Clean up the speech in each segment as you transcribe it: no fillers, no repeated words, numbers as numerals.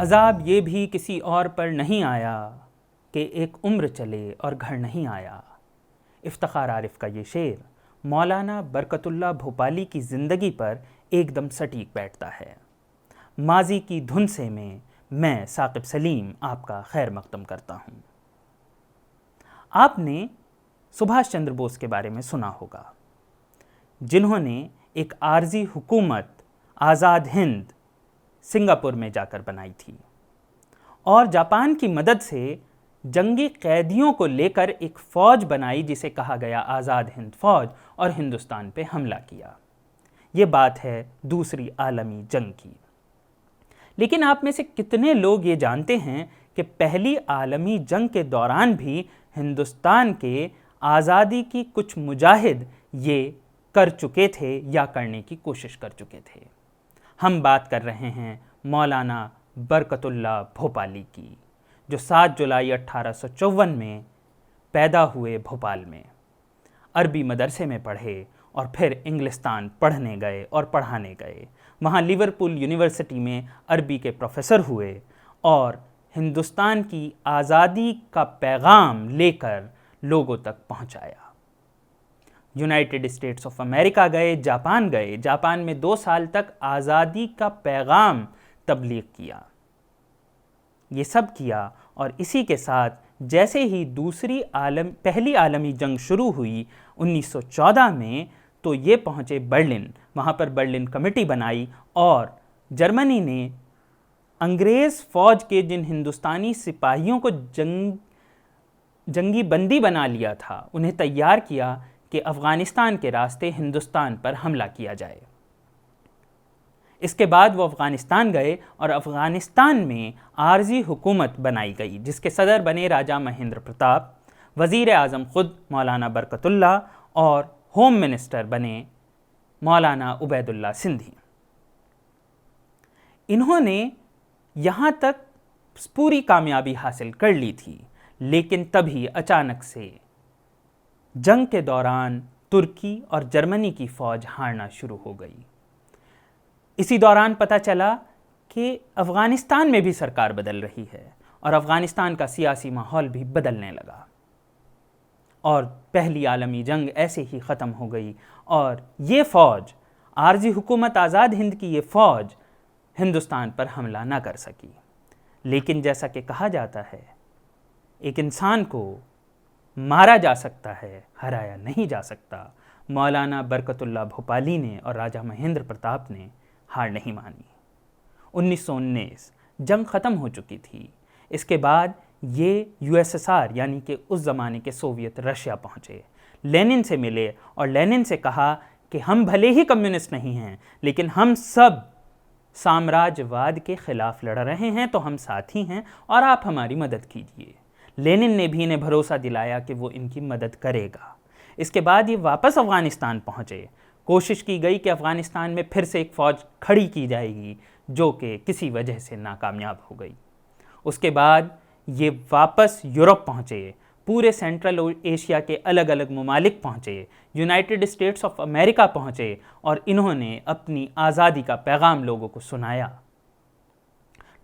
عذاب یہ بھی کسی اور پر نہیں آیا کہ ایک عمر چلے اور گھر نہیں آیا۔ افتخار عارف کا یہ شعر مولانا برکت اللہ بھوپالی کی زندگی پر ایک دم سٹیک بیٹھتا ہے۔ ماضی کی دھن سے میں ثاقب سلیم آپ کا خیر مقدم کرتا ہوں۔ آپ نے سبھاش چندر بوس کے بارے میں سنا ہوگا، جنہوں نے ایک عارضی حکومت آزاد ہند سنگاپور میں جا کر بنائی تھی اور جاپان کی مدد سے جنگی قیدیوں کو لے کر ایک فوج بنائی جسے کہا گیا آزاد ہند فوج، اور ہندوستان پہ حملہ کیا۔ یہ بات ہے دوسری عالمی جنگ کی۔ لیکن آپ میں سے کتنے لوگ یہ جانتے ہیں کہ پہلی عالمی جنگ کے دوران بھی ہندوستان کے آزادی کی کچھ مجاہد یہ کر چکے تھے یا کرنے کی کوشش کر چکے تھے؟ ہم بات کر رہے ہیں مولانا برکت اللہ بھوپالی کی، جو 7 جولائی 1854 میں پیدا ہوئے بھوپال میں۔ عربی مدرسے میں پڑھے اور پھر انگلستان پڑھنے گئے اور پڑھانے گئے۔ وہاں لیورپول یونیورسٹی میں عربی کے پروفیسر ہوئے اور ہندوستان کی آزادی کا پیغام لے کر لوگوں تک پہنچایا۔ یونائٹڈ اسٹیٹس آف امریکہ گئے، جاپان میں 2 سال تک آزادی کا پیغام تبلیغ کیا۔ یہ سب کیا اور اسی کے ساتھ جیسے ہی پہلی عالمی جنگ شروع ہوئی 1914 میں، تو یہ پہنچے برلن۔ وہاں پر برلن کمیٹی بنائی اور جرمنی نے انگریز فوج کے جن ہندوستانی سپاہیوں کو جنگی بندی بنا لیا تھا، انہیں تیار کیا کہ افغانستان کے راستے ہندوستان پر حملہ کیا جائے۔ اس کے بعد وہ افغانستان گئے اور افغانستان میں عارضی حکومت بنائی گئی، جس کے صدر بنے راجہ مہندر پرتاپ، وزیر اعظم خود مولانا برکت اللہ اور ہوم منسٹر بنے مولانا عبید اللہ سندھی۔ انہوں نے یہاں تک پوری کامیابی حاصل کر لی تھی، لیکن تبھی اچانک سے جنگ کے دوران ترکی اور جرمنی کی فوج ہارنا شروع ہو گئی۔ اسی دوران پتہ چلا کہ افغانستان میں بھی سرکار بدل رہی ہے اور افغانستان کا سیاسی ماحول بھی بدلنے لگا، اور پہلی عالمی جنگ ایسے ہی ختم ہو گئی، اور یہ فوج، عارضی حکومت آزاد ہند کی یہ فوج ہندوستان پر حملہ نہ کر سکی۔ لیکن جیسا کہ کہا جاتا ہے، ایک انسان کو مارا جا سکتا ہے، ہرایا نہیں جا سکتا۔ مولانا برکت اللہ بھوپالی نے اور راجہ مہندر پرتاپ نے ہار نہیں مانی۔ 1919 جنگ ختم ہو چکی تھی۔ اس کے بعد یہ USSR یعنی کہ اس زمانے کے سوویت رشیا پہنچے، لینن سے ملے اور لینن سے کہا کہ ہم بھلے ہی کمیونسٹ نہیں ہیں، لیکن ہم سب سامراج واد کے خلاف لڑ رہے ہیں، تو ہم ساتھی ہیں اور آپ ہماری مدد کیجیے۔ لینن نے بھی انہیں بھروسہ دلایا کہ وہ ان کی مدد کرے گا۔ اس کے بعد یہ واپس افغانستان پہنچے۔ کوشش کی گئی کہ افغانستان میں پھر سے ایک فوج کھڑی کی جائے گی، جو کہ کسی وجہ سے ناکامیاب ہو گئی۔ اس کے بعد یہ واپس یورپ پہنچے، پورے سینٹرل ایشیا کے الگ الگ ممالک پہنچے، یونائٹڈ اسٹیٹس آف امریکہ پہنچے، اور انہوں نے اپنی آزادی کا پیغام لوگوں کو سنایا۔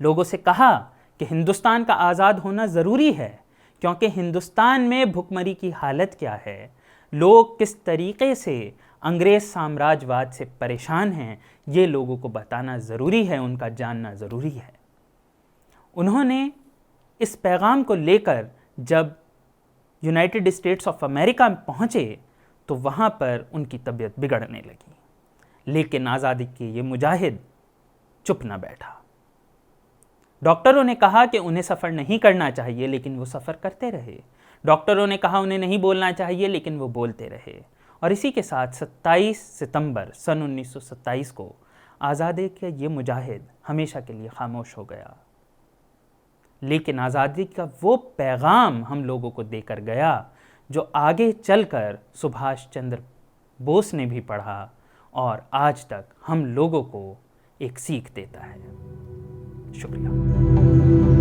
لوگوں سے کہا کہ ہندوستان کا آزاد ہونا ضروری ہے، کیونکہ ہندوستان میں بھکمری کی حالت کیا ہے، لوگ کس طریقے سے انگریز سامراج واد سے پریشان ہیں، یہ لوگوں کو بتانا ضروری ہے، ان کا جاننا ضروری ہے۔ انہوں نے اس پیغام کو لے کر جب یونائٹڈ اسٹیٹس آف امریکہ پہنچے تو وہاں پر ان کی طبیعت بگڑنے لگی، لیکن آزادی کے یہ مجاہد چپ نہ بیٹھا۔ ڈاکٹروں نے کہا کہ انہیں سفر نہیں کرنا چاہیے، لیکن وہ سفر کرتے رہے۔ ڈاکٹروں نے کہا انہیں نہیں بولنا چاہیے، لیکن وہ بولتے رہے۔ اور اسی کے ساتھ 27 ستمبر سن 1927 کو آزادی کے یہ مجاہد ہمیشہ کے لیے خاموش ہو گیا۔ لیکن آزادی کا وہ پیغام ہم لوگوں کو دے کر گیا جو آگے چل کر سبھاش چندر بوس نے بھی پڑھا اور آج تک ہم لوگوں کو ایک سیکھ دیتا ہے۔ شکریہ۔